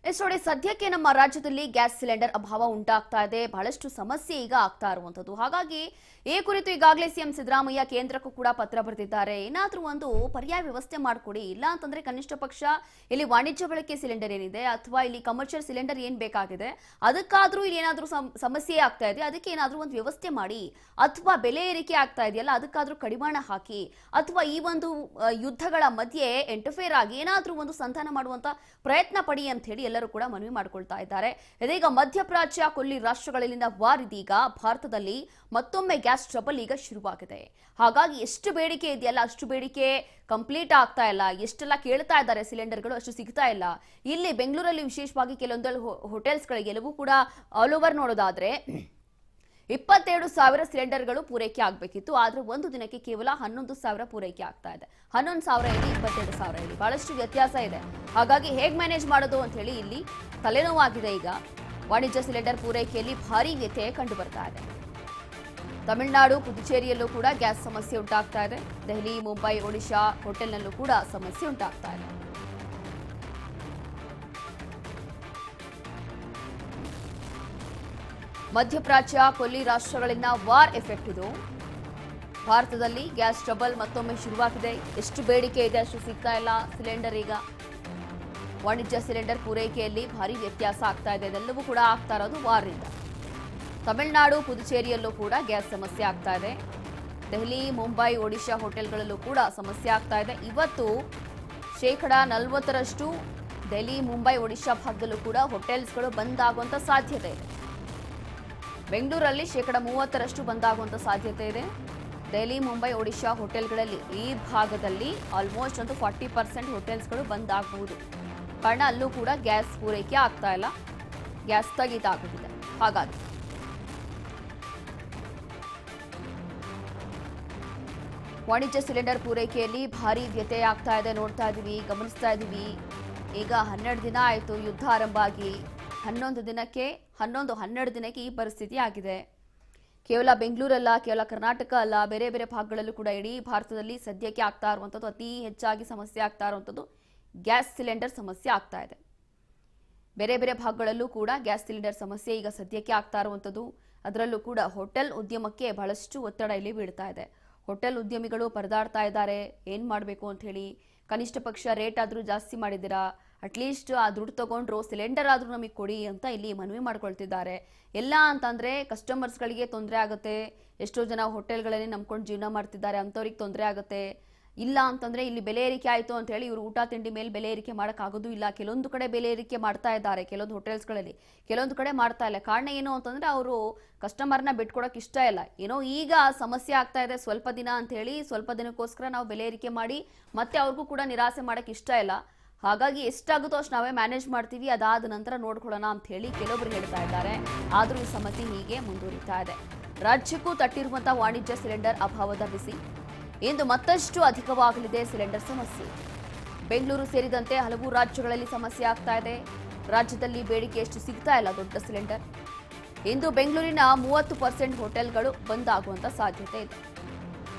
ನೋಡಿ ಸದ್ಯಕ್ಕೆ ನಮ್ಮ ರಾಜ್ಯದಲ್ಲಿ ಗ್ಯಾಸ್ ಸಿಲಿಂಡರ್ ಅಭಾವ ಉಂಟಾಗ್ತಾ ಇದೆ. ಬಹಳಷ್ಟು ಸಮಸ್ಯೆ ಈಗ ಆಗ್ತಾ ಇರುವಂತದ್ದು. ಹಾಗಾಗಿ ಈ ಕುರಿತು ಈಗಾಗಲೇ ಸಿಎಂ ಸಿದ್ದರಾಮಯ್ಯ ಕೇಂದ್ರಕ್ಕೂ ಕೂಡ ಪತ್ರ ಬರೆದಿದ್ದಾರೆ. ಏನಾದರೂ ಒಂದು ಪರ್ಯಾಯ ವ್ಯವಸ್ಥೆ ಮಾಡಿಕೊಡಿ, ಇಲ್ಲ ಅಂತಂದ್ರೆ ಕನಿಷ್ಠ ಪಕ್ಷ ಇಲ್ಲಿ ವಾಣಿಜ್ಯ ಬಳಕೆ ಸಿಲಿಂಡರ್ ಏನಿದೆ ಅಥವಾ ಇಲ್ಲಿ ಕಮರ್ಷಿಯಲ್ ಸಿಲಿಂಡರ್ ಏನ್ ಬೇಕಾಗಿದೆ ಅದಕ್ಕಾದ್ರೂ ಇಲ್ಲಿ ಏನಾದರೂ ಸಮಸ್ಯೆ ಆಗ್ತಾ ಇದೆ, ಅದಕ್ಕೆ ಏನಾದರೂ ಒಂದು ವ್ಯವಸ್ಥೆ ಮಾಡಿ, ಅಥವಾ ಬೆಲೆ ಏರಿಕೆ ಆಗ್ತಾ ಇದೆಯಲ್ಲ ಅದಕ್ಕಾದ್ರೂ ಕಡಿವಾಣ ಹಾಕಿ, ಅಥವಾ ಈ ಒಂದು ಯುದ್ಧಗಳ ಮಧ್ಯೆ ಇಂಟರ್ಫೇರ್ ಆಗಿ ಏನಾದರೂ ಒಂದು ಸಂಧಾನ ಮಾಡುವಂತ ಪ್ರಯತ್ನ ಪಡಿ ಅಂತ ಹೇಳಿ ಎಲ್ಲರೂ ಕೂಡ ಮನವಿ ಮಾಡಿಕೊಳ್ತಾ ಇದ್ದಾರೆ. ಇದೀಗ ಮಧ್ಯಪ್ರಾಚ್ಯ ಕೊಲ್ಲಿ ರಾಷ್ಟ್ರಗಳಲ್ಲಿನ ವಾರ್ ಇದೀಗ ಭಾರತದಲ್ಲಿ ಮತ್ತೊಮ್ಮೆ ಗ್ಯಾಸ್ ಟ್ರಬಲ್ ಈಗ ಶುರುವಾಗಿದೆ. ಹಾಗಾಗಿ ಎಷ್ಟು ಬೇಡಿಕೆ ಇದೆಯಲ್ಲ ಅಷ್ಟು ಬೇಡಿಕೆ ಕಂಪ್ಲೀಟ್ ಆಗ್ತಾ ಇಲ್ಲ. ಎಷ್ಟೆಲ್ಲ ಕೇಳ್ತಾ ಇದ್ದಾರೆ ಸಿಲಿಂಡರ್ಗಳು ಅಷ್ಟು ಸಿಗ್ತಾ ಇಲ್ಲ. ಇಲ್ಲಿ ಬೆಂಗಳೂರಲ್ಲಿ ವಿಶೇಷವಾಗಿ ಕೆಲವೊಂದು ಹೋಟೆಲ್ಸ್ಗಳಿಗೆ ಎಲ್ಲವೂ ಕೂಡ ಆಲ್ ಓವರ್ ನೋಡೋದಾದ್ರೆ 22,000 ಸಿಲಿಂಡರ್ಗಳು ಪೂರೈಕೆ ಆಗಬೇಕಿತ್ತು. ಆದ್ರೆ ಒಂದು ದಿನಕ್ಕೆ ಕೇವಲ 11,000 ಪೂರೈಕೆ ಆಗ್ತಾ ಇದೆ. 11,000 ಇಲ್ಲಿ 22,000 ಇಲ್ಲಿ ಬಹಳಷ್ಟು ವ್ಯತ್ಯಾಸ ಇದೆ. ಹಾಗಾಗಿ ಹೇಗ್ ಮ್ಯಾನೇಜ್ ಮಾಡೋದು ಅಂತ ಹೇಳಿ ಇಲ್ಲಿ ತಲೆನೋವಾಗಿದೆ. ಈಗ ವಾಣಿಜ್ಯ ಸಿಲಿಂಡರ್ ಪೂರೈಕೆಯಲ್ಲಿ ಭಾರಿ ವ್ಯತ್ಯಯ ಕಂಡು ಬರ್ತಾ ಇದೆ. ತಮಿಳುನಾಡು ಪುದುಚೇರಿಯಲ್ಲೂ ಕೂಡ ಗ್ಯಾಸ್ ಸಮಸ್ಯೆ ಉಂಟಾಗ್ತಾ ಇದೆ. ದೆಹಲಿ, ಮುಂಬೈ, ಒಡಿಶಾ ಹೋಟೆಲ್ನಲ್ಲೂ ಕೂಡ ಸಮಸ್ಯೆ ಉಂಟಾಗ್ತಾ ಇದೆ. ಮಧ್ಯಪ್ರಾಚ್ಯ ಕೊಲ್ಲಿ ರಾಷ್ಟ್ರಗಳಿಂದ ವಾರ್ ಎಫೆಕ್ಟ್ ಇದು. ಭಾರತದಲ್ಲಿ ಗ್ಯಾಸ್ ಟ್ರಬಲ್ ಮತ್ತೊಮ್ಮೆ ಶುರುವಾಗಿದೆ. ಎಷ್ಟು ಬೇಡಿಕೆ ಇದೆ ಅಷ್ಟು ಸಿಗ್ತಾ ಇಲ್ಲ ಸಿಲಿಂಡರ್. ಈಗ ವಾಣಿಜ್ಯ ಸಿಲಿಂಡರ್ ಪೂರೈಕೆಯಲ್ಲಿ ಭಾರಿ ವ್ಯತ್ಯಾಸ ಆಗ್ತಾ ಇದೆ. ಇದೆಲ್ಲವೂ ಕೂಡ ಆಗ್ತಾ ಇರೋದು ವಾರ್ನಿಂದ. ತಮಿಳುನಾಡು ಪುದುಚೇರಿಯಲ್ಲೂ ಕೂಡ ಗ್ಯಾಸ್ ಸಮಸ್ಯೆ ಆಗ್ತಾ ಇದೆ. ದೆಹಲಿ, ಮುಂಬೈ, ಒಡಿಶಾ ಹೋಟೆಲ್ಗಳಲ್ಲೂ ಕೂಡ ಸಮಸ್ಯೆ ಆಗ್ತಾ ಇದೆ. ಇವತ್ತು 40% ದೆಹಲಿ, ಮುಂಬೈ, ಒಡಿಶಾ ಭಾಗದಲ್ಲೂ ಕೂಡ ಹೋಟೆಲ್ಸ್ಗಳು ಬಂದ್ ಆಗುವಂತ ಸಾಧ್ಯತೆ ಇದೆ. ಬೆಂಗಳೂರಲ್ಲಿ 30% ಬಂದಾಗುವಂತ ಸಾಧ್ಯತೆ ಇದೆ. ದೆಹಲಿ, ಮುಂಬೈ, ಒಡಿಶಾ ಹೋಟೆಲ್ಗಳಲ್ಲಿ ಈ ಭಾಗದಲ್ಲಿ ಆಲ್ಮೋಸ್ಟ್ ಒಂದು 40% ಹೋಟೆಲ್ಸ್ಗಳು ಬಂದ್ ಆಗಬಹುದು. ಕಾರಣ ಅಲ್ಲೂ ಕೂಡ ಗ್ಯಾಸ್ ಪೂರೈಕೆ ಆಗ್ತಾ ಇಲ್ಲ, ಗ್ಯಾಸ್ ಸ್ಥಗಿತ ಆಗುತ್ತಿದೆ. ಹಾಗಾಗಿ ವಾಣಿಜ್ಯ ಸಿಲಿಂಡರ್ ಪೂರೈಕೆಯಲ್ಲಿ ಭಾರಿ ವ್ಯತ್ಯಯ ಆಗ್ತಾ ಇದೆ. ನೋಡ್ತಾ ಇದೀವಿ, ಗಮನಿಸ್ತಾ ಇದೀವಿ. ಈಗ 12 ದಿನ ಆಯಿತು ಯುದ್ಧ ಆರಂಭ ಆಗಿ. 12 ದಿನಕ್ಕೆ ಈ ಪರಿಸ್ಥಿತಿ ಆಗಿದೆ. ಕೇವಲ ಬೆಂಗಳೂರಲ್ಲ, ಕೇವಲ ಕರ್ನಾಟಕ ಅಲ್ಲ, ಬೇರೆ ಬೇರೆ ಭಾಗಗಳಲ್ಲೂ ಕೂಡ ಇಡೀ ಭಾರತದಲ್ಲಿ ಸದ್ಯಕ್ಕೆ ಆಗ್ತಾ ಇರುವಂಥದ್ದು, ಅತಿ ಹೆಚ್ಚಾಗಿ ಸಮಸ್ಯೆ ಆಗ್ತಾ ಇರುವಂಥದ್ದು ಗ್ಯಾಸ್ ಸಿಲಿಂಡರ್ ಸಮಸ್ಯೆ ಆಗ್ತಾ ಇದೆ. ಬೇರೆ ಬೇರೆ ಭಾಗಗಳಲ್ಲೂ ಕೂಡ ಗ್ಯಾಸ್ ಸಿಲಿಂಡರ್ ಸಮಸ್ಯೆ ಈಗ ಸದ್ಯಕ್ಕೆ ಆಗ್ತಾ ಇರುವಂಥದ್ದು. ಅದರಲ್ಲೂ ಕೂಡ ಹೋಟೆಲ್ ಉದ್ಯಮಕ್ಕೆ ಬಹಳಷ್ಟು ಒತ್ತಡ ಇಲ್ಲಿ ಬೀಳ್ತಾ ಇದೆ. ಹೋಟೆಲ್ ಉದ್ಯಮಿಗಳು ಪರದಾಡ್ತಾ ಇದ್ದಾರೆ, ಏನು ಮಾಡಬೇಕು ಅಂತ ಹೇಳಿ. ಕನಿಷ್ಠ ಪಕ್ಷ ರೇಟ್ ಆದರೂ ಜಾಸ್ತಿ ಮಾಡಿದ್ದೀರಾ, ಅಟ್ಲೀಸ್ಟ್ ಆ ದುಡ್ಡು ತಗೊಂಡ್ರು ಸಿಲಿಂಡರ್ ಆದರೂ ನಮಗೆ ಕೊಡಿ ಅಂತ ಇಲ್ಲಿ ಮನವಿ ಮಾಡ್ಕೊಳ್ತಿದ್ದಾರೆ. ಎಲ್ಲ ಅಂತಂದರೆ ಕಸ್ಟಮರ್ಸ್ಗಳಿಗೆ ತೊಂದರೆ ಆಗುತ್ತೆ. ಎಷ್ಟೋ ಜನ ಹೋಟೆಲ್ಗಳನ್ನೇ ನಂಬ್ಕೊಂಡು ಜೀವನ ಮಾಡ್ತಿದ್ದಾರೆ, ಅಂಥವ್ರಿಗೆ ತೊಂದರೆ ಆಗುತ್ತೆ. ಇಲ್ಲ ಅಂತಂದರೆ ಇಲ್ಲಿ ಬೆಲೆ ಏರಿಕೆ ಆಯಿತು ಅಂತ ಹೇಳಿ ಇವರು ಊಟ ತಿಂಡಿ ಮೇಲೆ ಬೆಲೆ ಏರಿಕೆ ಮಾಡೋಕ್ಕಾಗೋದು ಇಲ್ಲ. ಕೆಲವೊಂದು ಕಡೆ ಬೆಲೆ ಏರಿಕೆ ಮಾಡ್ತಾ ಇದ್ದಾರೆ, ಕೆಲವೊಂದು ಹೋಟೆಲ್ಸ್ಗಳಲ್ಲಿ, ಕೆಲವೊಂದು ಕಡೆ ಮಾಡ್ತಾ ಇಲ್ಲ. ಕಾರಣ ಏನು ಅಂತಂದರೆ ಅವರು ಕಸ್ಟಮರ್ನ ಬಿಟ್ಕೊಡೋಕೆ ಇಷ್ಟ ಇಲ್ಲ. ಏನೋ ಈಗ ಸಮಸ್ಯೆ ಆಗ್ತಾ ಇದೆ ಸ್ವಲ್ಪ ದಿನ ಅಂತ ಹೇಳಿ, ಸ್ವಲ್ಪ ದಿನಕ್ಕೋಸ್ಕರ ನಾವು ಬೆಲೆ ಏರಿಕೆ ಮಾಡಿ ಮತ್ತೆ ಅವ್ರಿಗೂ ಕೂಡ ನಿರಾಸೆ ಮಾಡೋಕೆ ಇಷ್ಟ ಇಲ್ಲ. ಹಾಗಾಗಿ ಎಷ್ಟಾಗುತ್ತೋ ಅಷ್ಟು ನಾವೇ ಮ್ಯಾನೇಜ್ ಮಾಡ್ತೀವಿ, ಅದಾದ ನಂತರ ನೋಡ್ಕೊಳ್ಳೋಣ ಅಂತ ಹೇಳಿ ಕೆಲವೊಬ್ರು ಹೇಳ್ತಾ ಇದ್ದಾರೆ. ಆದರೂ ಈ ಸಮಸ್ಯೆ ಹೀಗೆ ಮುಂದುವರಿತಾ ಇದೆ. ರಾಜ್ಯಕ್ಕೂ ತಟ್ಟಿರುವಂತಹ ವಾಣಿಜ್ಯ ಸಿಲಿಂಡರ್ ಅಭಾವದ ಬಿಸಿ ಇಂದು ಮತ್ತಷ್ಟು ಅಧಿಕವಾಗಲಿದೆ. ಸಿಲಿಂಡರ್ ಸಮಸ್ಯೆ ಬೆಂಗಳೂರು ಸೇರಿದಂತೆ ಹಲವು ರಾಜ್ಯಗಳಲ್ಲಿ ಸಮಸ್ಯೆ ಆಗ್ತಾ ಇದೆ. ರಾಜ್ಯದಲ್ಲಿ ಬೇಡಿಕೆ ಎಷ್ಟು ಸಿಗ್ತಾ ಇಲ್ಲ ದೊಡ್ಡ ಸಿಲಿಂಡರ್. ಇಂದು ಬೆಂಗಳೂರಿನ 30% ಹೋಟೆಲ್ಗಳು ಬಂದ್ ಆಗುವಂತ ಸಾಧ್ಯತೆ ಇದೆ.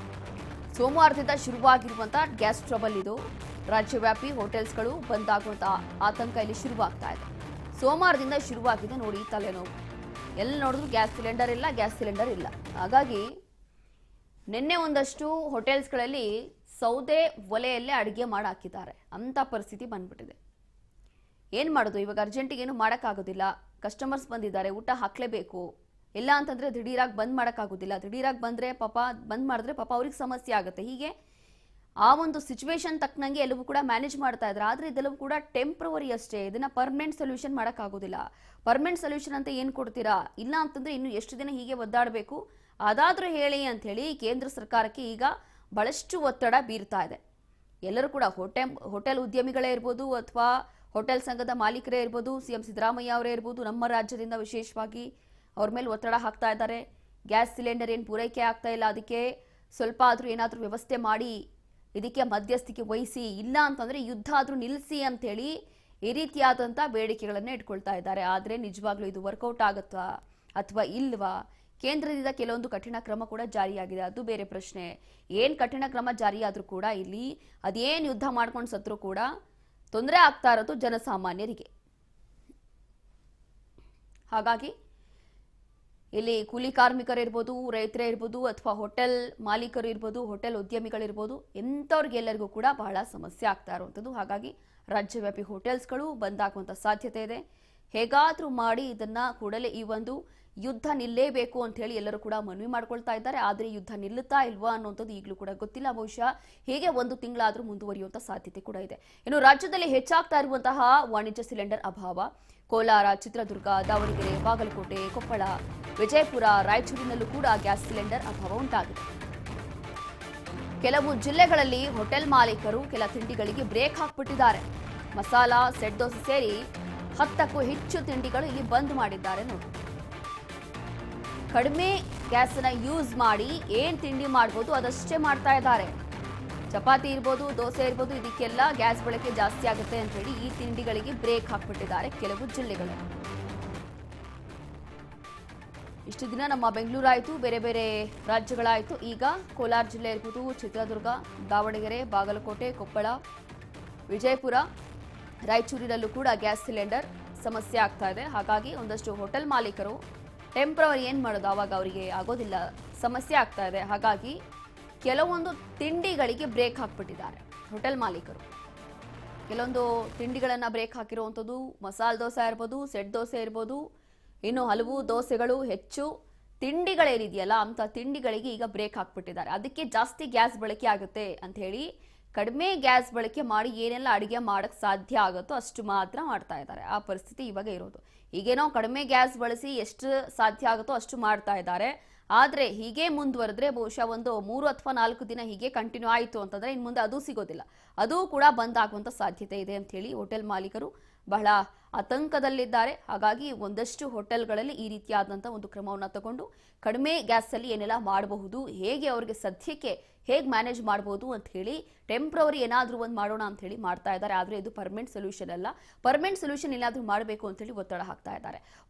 ಸೋಮವಾರದಿಂದ ಶುರುವಾಗಿರುವಂತಹ ಗ್ಯಾಸ್ ಟ್ರಬಲ್ ಇದು. ರಾಜ್ಯವ್ಯಾಪಿ ಹೋಟೆಲ್ಸ್ಗಳು ಬಂದ್ ಆಗುವಂತ ಆತಂಕ ಇಲ್ಲಿ ಶುರುವಾಗ್ತಾ ಇದೆ. ಸೋಮವಾರದಿಂದ ಶುರುವಾಗಿದೆ ನೋಡಿ ತಲೆನೋವು. ಎಲ್ಲಿ ನೋಡಿದ್ರು ಗ್ಯಾಸ್ ಸಿಲಿಂಡರ್ ಇಲ್ಲ. ಹಾಗಾಗಿ ನಿನ್ನೆ ಒಂದಷ್ಟು ಹೋಟೆಲ್ಸ್ಗಳಲ್ಲಿ ಸೌದೆ ಒಲೆಯಲ್ಲೇ ಅಡುಗೆ ಮಾಡಿ ಹಾಕಿದ್ದಾರೆ. ಅಂಥ ಪರಿಸ್ಥಿತಿ ಬಂದ್ಬಿಟ್ಟಿದೆ. ಏನು ಮಾಡೋದು ಇವಾಗ? ಅರ್ಜೆಂಟಿಗೆ ಏನು ಮಾಡೋಕ್ಕಾಗೋದಿಲ್ಲ. ಕಸ್ಟಮರ್ಸ್ ಬಂದಿದ್ದಾರೆ, ಊಟ ಹಾಕಲೇಬೇಕು. ಇಲ್ಲ ಅಂತಂದರೆ ದಿಢೀರಾಗಿ ಬಂದ್ ಮಾಡೋಕ್ಕಾಗೋದಿಲ್ಲ. ದಿಢೀರಾಗಿ ಬಂದ್ ಮಾಡಿದ್ರೆ ಪಾಪ ಅವ್ರಿಗೆ ಸಮಸ್ಯೆ ಆಗುತ್ತೆ. ಹೀಗೆ ಆ ಒಂದು ಸಿಚುವೇಶನ್ ತಕ್ಕನಂಗೆ ಎಲ್ಲವೂ ಕೂಡ ಮ್ಯಾನೇಜ್ ಮಾಡ್ತಾ ಇದ್ದಾರೆ. ಆದರೆ ಇದೆಲ್ಲವೂ ಕೂಡ ಟೆಂಪ್ರವರಿ ಅಷ್ಟೇ. ಇದನ್ನ ಪರ್ಮನೆಂಟ್ ಸೊಲ್ಯೂಷನ್ ಮಾಡೋಕ್ಕಾಗೋದಿಲ್ಲ. ಪರ್ಮನೆಂಟ್ ಸೊಲ್ಯೂಷನ್ ಅಂತ ಏನು ಕೊಡ್ತೀರಾ? ಇಲ್ಲ ಅಂತಂದರೆ ಇನ್ನು ಎಷ್ಟು ದಿನ ಹೀಗೆ ಒದ್ದಾಡಬೇಕು? ಅದಾದರೂ ಹೇಳಿ ಅಂತ ಹೇಳಿ ಕೇಂದ್ರ ಸರ್ಕಾರಕ್ಕೆ ಈಗ ಬಹಳಷ್ಟು ಒತ್ತಡ ಬೀರ್ತಾ ಇದೆ. ಎಲ್ಲರೂ ಕೂಡ ಹೋಟೆಲ್ ಉದ್ಯಮಿಗಳೇ ಇರ್ಬೋದು, ಅಥವಾ ಹೋಟೆಲ್ ಸಂಘದ ಮಾಲೀಕರೇ ಇರ್ಬೋದು, ಸಿಎಂ ಸಿದ್ದರಾಮಯ್ಯ ಅವರೇ ಇರ್ಬೋದು, ನಮ್ಮ ರಾಜ್ಯದಿಂದ ವಿಶೇಷವಾಗಿ ಅವ್ರ ಮೇಲೆ ಒತ್ತಡ ಹಾಕ್ತಾ ಇದ್ದಾರೆ. ಗ್ಯಾಸ್ ಸಿಲಿಂಡರ್ ಏನು ಪೂರೈಕೆ ಆಗ್ತಾ ಇಲ್ಲ, ಅದಕ್ಕೆ ಸ್ವಲ್ಪ ಆದರೂ ಏನಾದರೂ ವ್ಯವಸ್ಥೆ ಮಾಡಿ, ಇದಕ್ಕೆ ಮಧ್ಯಸ್ಥಿಕೆ ವಹಿಸಿ, ಇಲ್ಲ ಅಂತಂದರೆ ಯುದ್ಧ ಆದರೂ ನಿಲ್ಲಿಸಿ ಅಂತೇಳಿ ಈ ರೀತಿಯಾದಂಥ ಬೇಡಿಕೆಗಳನ್ನು ಇಟ್ಕೊಳ್ತಾ ಇದ್ದಾರೆ. ಆದರೆ ನಿಜವಾಗ್ಲೂ ಇದು ವರ್ಕೌಟ್ ಆಗುತ್ತಾ ಅಥವಾ ಇಲ್ವಾ? ಕೇಂದ್ರದಿಂದ ಕೆಲವೊಂದು ಕಠಿಣ ಕ್ರಮ ಕೂಡ ಜಾರಿಯಾಗಿದೆ, ಅದು ಬೇರೆ ಪ್ರಶ್ನೆ. ಏನು ಕಠಿಣ ಕ್ರಮ ಜಾರಿಯಾದರೂ ಕೂಡ ಇಲ್ಲಿ ಅದೇನು ಯುದ್ಧ ಮಾಡ್ಕೊಂಡು ಸತ್ರೂ ಕೂಡ ತೊಂದರೆ ಆಗ್ತಾ ಇರೋದು ಜನಸಾಮಾನ್ಯರಿಗೆ. ಹಾಗಾಗಿ ಇಲ್ಲಿ ಕೂಲಿ ಕಾರ್ಮಿಕರಿರ್ಬೋದು, ರೈತರೇ ಇರ್ಬೋದು, ಅಥವಾ ಹೋಟೆಲ್ ಮಾಲೀಕರು ಇರ್ಬೋದು, ಹೋಟೆಲ್ ಉದ್ಯಮಿಗಳಿರ್ಬೋದು, ಎಂಥವ್ರಿಗೆಲ್ಲರಿಗೂ ಕೂಡ ಬಹಳ ಸಮಸ್ಯೆ ಆಗ್ತಾ ಇರುವಂಥದ್ದು. ಹಾಗಾಗಿ ರಾಜ್ಯವ್ಯಾಪಿ ಹೋಟೆಲ್ಸ್ಗಳು ಬಂದ್ ಆಗುವಂಥ ಸಾಧ್ಯತೆ ಇದೆ. ಹೇಗಾದ್ರೂ ಮಾಡಿ ಇದನ್ನ ಕೂಡಲೇ ಈ ಒಂದು ಯುದ್ಧ ನಿಲ್ಲೇಬೇಕು ಅಂತ ಹೇಳಿ ಎಲ್ಲರೂ ಕೂಡ ಮನವಿ ಮಾಡ್ಕೊಳ್ತಾ ಇದ್ದಾರೆ. ಆದರೆ ಯುದ್ಧ ನಿಲ್ಲುತ್ತಾ ಇಲ್ವಾ ಅನ್ನುವಂಥದ್ದು ಈಗಲೂ ಕೂಡ ಗೊತ್ತಿಲ್ಲ. ಬಹುಶಃ ಹೀಗೆ 1 ತಿಂಗಳಾದ್ರೂ ಮುಂದುವರಿಯುವಂಥ ಸಾಧ್ಯತೆ ಕೂಡ ಇದೆ. ಇನ್ನು ರಾಜ್ಯದಲ್ಲಿ ಹೆಚ್ಚಾಗ್ತಾ ಇರುವಂತಹ ವಾಣಿಜ್ಯ ಸಿಲಿಂಡರ್ ಅಭಾವ ಕೋಲಾರ, ಚಿತ್ರದುರ್ಗ, ದಾವಣಗೆರೆ, ಬಾಗಲಕೋಟೆ, ಕೊಪ್ಪಳ, ವಿಜಯಪುರ, ರಾಯಚೂರಿನಲ್ಲೂ ಕೂಡ ಗ್ಯಾಸ್ ಸಿಲಿಂಡರ್ ಅಭಾವ ಉಂಟಾಗಿದೆ. ಕೆಲವು ಜಿಲ್ಲೆಗಳಲ್ಲಿ ಹೋಟೆಲ್ ಮಾಲೀಕರು ಕೆಲ ತಿಂಡಿಗಳಿಗೆ ಬ್ರೇಕ್ ಹಾಕ್ಬಿಟ್ಟಿದ್ದಾರೆ. ಮಸಾಲಾ, ಸೆಟ್ ದೋಸೆ ಸೇರಿ 10ಕ್ಕೂ ಹೆಚ್ಚು ತಿಂಡಿಗಳು ಇಲ್ಲಿ ಬಂದ್ ಮಾಡಿದ್ದಾರೆ ನೋಡಿ. ಕಡಿಮೆ ಗ್ಯಾಸ್ ಅನ್ನ ಯೂಸ್ ಮಾಡಿ ಏನ್ ತಿಂಡಿ ಮಾಡಬಹುದು ಅದಷ್ಟೇ ಮಾಡ್ತಾ ಇದ್ದಾರೆ. ಚಪಾತಿ ಇರ್ಬೋದು, ದೋಸೆ ಇರ್ಬೋದು, ಇದಕ್ಕೆಲ್ಲ ಗ್ಯಾಸ್ ಬಳಕೆ ಜಾಸ್ತಿ ಆಗುತ್ತೆ ಅಂತ ಹೇಳಿ ಈ ತಿಂಡಿಗಳಿಗೆ ಬ್ರೇಕ್ ಹಾಕ್ಬಿಟ್ಟಿದ್ದಾರೆ ಕೆಲವು ಜಿಲ್ಲೆಗಳಲ್ಲಿ. ಇಷ್ಟು ದಿನ ನಮ್ಮ ಬೆಂಗಳೂರು ಆಯಿತು, ಬೇರೆ ಬೇರೆ ರಾಜ್ಯಗಳಾಯಿತು. ಈಗ ಕೋಲಾರ ಜಿಲ್ಲೆ ಇರ್ಬೋದು, ಚಿತ್ರದುರ್ಗ, ದಾವಣಗೆರೆ, ಬಾಗಲಕೋಟೆ, ಕೊಪ್ಪಳ, ವಿಜಯಪುರ, ರಾಯಚೂರಿನಲ್ಲೂ ಕೂಡ ಗ್ಯಾಸ್ ಸಿಲಿಂಡರ್ ಸಮಸ್ಯೆ ಆಗ್ತಾ ಇದೆ. ಹಾಗಾಗಿ ಒಂದಷ್ಟು ಹೋಟೆಲ್ ಮಾಲೀಕರು ಟೆಂಪ್ರವರಿ ಏನು ಮಾಡೋದು, ಆವಾಗ ಅವರಿಗೆ ಆಗೋದಿಲ್ಲ, ಸಮಸ್ಯೆ ಆಗ್ತಾ ಇದೆ. ಹಾಗಾಗಿ ಕೆಲವೊಂದು ತಿಂಡಿಗಳಿಗೆ ಬ್ರೇಕ್ ಹಾಕ್ಬಿಟ್ಟಿದ್ದಾರೆ ಹೋಟೆಲ್ ಮಾಲೀಕರು. ಕೆಲವೊಂದು ತಿಂಡಿಗಳನ್ನು ಬ್ರೇಕ್ ಹಾಕಿರುವಂಥದ್ದು ಮಸಾಲೆ ದೋಸೆ ಇರ್ಬೋದು, ಸೆಟ್ ದೋಸೆ ಇರ್ಬೋದು, ಇನ್ನು ಹಲವು ದೋಸೆಗಳು, ಹೆಚ್ಚು ತಿಂಡಿಗಳೇನಿದೆಯಲ್ಲ ಅಂಥ ತಿಂಡಿಗಳಿಗೆ ಈಗ ಬ್ರೇಕ್ ಹಾಕ್ಬಿಟ್ಟಿದ್ದಾರೆ. ಅದಕ್ಕೆ ಜಾಸ್ತಿ ಗ್ಯಾಸ್ ಬಳಕೆ ಆಗುತ್ತೆ ಅಂತ ಹೇಳಿ ಕಡಿಮೆ ಗ್ಯಾಸ್ ಬಳಕೆ ಮಾಡಿ ಏನೆಲ್ಲ ಅಡುಗೆ ಮಾಡಕ್ಕೆ ಸಾಧ್ಯ ಆಗುತ್ತೋ ಅಷ್ಟು ಮಾತ್ರ ಮಾಡ್ತಾ ಇದ್ದಾರೆ. ಆ ಪರಿಸ್ಥಿತಿ ಇವಾಗ ಇರೋದು. ಈಗೇನೋ ಕಡಿಮೆ ಗ್ಯಾಸ್ ಬಳಸಿ ಎಷ್ಟು ಸಾಧ್ಯ ಆಗುತ್ತೋ ಅಷ್ಟು ಮಾಡ್ತಾ ಇದ್ದಾರೆ. ಆದರೆ ಹೀಗೆ ಮುಂದುವರೆದ್ರೆ ಬಹುಶಃ ಒಂದು 3 ಅಥವಾ 4 ದಿನ ಹೀಗೆ ಕಂಟಿನ್ಯೂ ಆಯಿತು ಅಂತಂದ್ರೆ ಇನ್ನು ಮುಂದೆ ಅದು ಸಿಗೋದಿಲ್ಲ, ಅದು ಕೂಡ ಬಂದ್ ಆಗುವಂಥ ಸಾಧ್ಯತೆ ಇದೆ ಅಂತ ಹೇಳಿ ಹೋಟೆಲ್ ಮಾಲೀಕರು ಬಹಳ ಆತಂಕದಲ್ಲಿದ್ದಾರೆ. ಹಾಗಾಗಿ ಒಂದಷ್ಟು ಹೋಟೆಲ್ಗಳಲ್ಲಿ ಈ ರೀತಿಯಾದಂಥ ಒಂದು ಕ್ರಮವನ್ನು ತಗೊಂಡು ಕಡಿಮೆ ಗ್ಯಾಸಲ್ಲಿ ಏನೆಲ್ಲ ಮಾಡಬಹುದು, ಹೇಗೆ ಅವರಿಗೆ ಸದ್ಯಕ್ಕೆ ಹೇಗೆ ಮ್ಯಾನೇಜ್ ಮಾಡಬಹುದು ಅಂತ ಹೇಳಿ ಟೆಂಪ್ರವರಿ ಏನಾದರೂ ಒಂದು ಮಾಡೋಣ ಅಂತ ಹೇಳಿ ಮಾಡ್ತಾ ಇದ್ದಾರೆ. ಆದರೆ ಇದು ಪರ್ಮನೆಂಟ್ ಸೊಲ್ಯೂಷನ್ ಅಲ್ಲ. ಪರ್ಮನೆಂಟ್ ಸೊಲ್ಯೂಷನ್ ಏನಾದರೂ ಮಾಡಬೇಕು ಅಂತ ಹೇಳಿ ಒತ್ತಡ ಹಾಕ್ತಾ ಇದ್ದಾರೆ.